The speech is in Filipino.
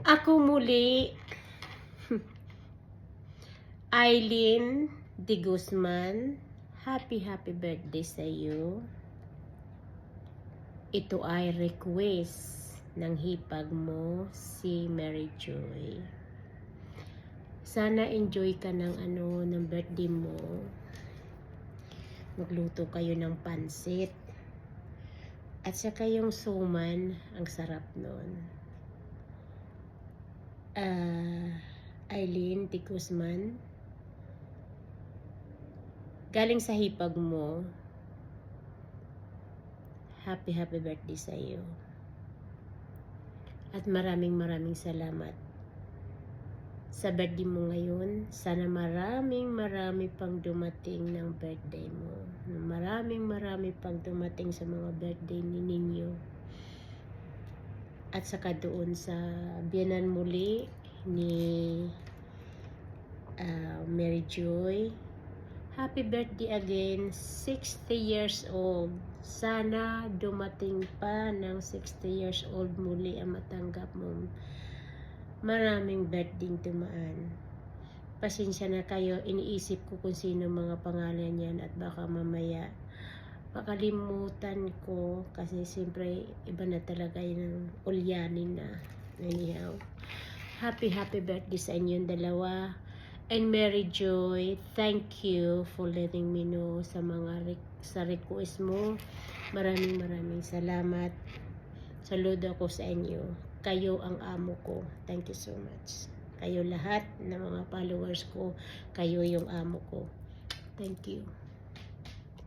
Ako muli, Eileen de Guzman, happy birthday sa iyo. Ito ay request ng hipag mo, si Mary Joy. Sana enjoy ka ng ng birthday mo. Magluto kayo ng pansit. At saka yung suman, ang sarap nun. Eileen de Guzman, galing sa hipag mo, happy birthday sa iyo. At maraming salamat sa birthday mo ngayon. Sana marami pang dumating ng birthday mo. Marami pang dumating sa mga birthday ninyo. At saka doon sa biyanan muli ni Mary Joy, happy birthday again, 60 years old. Sana dumating pa ng 60 years old muli ang matanggap mo. Maraming birthday dumaan. Pasensya na kayo, iniisip ko kung sino mga pangalan yan at baka mamaya makalimutan ko kasi siyempre iba na talaga yung ulyanin na. Anyhow, happy birthday sa inyong dalawa. And Mary Joy, thank you for letting me know sa mga sa request mo. Maraming salamat. Saludo ako sa inyo. Kayo ang amo ko. Thank you so much. Kayo lahat ng mga followers ko, kayo yung amo ko. Thank you.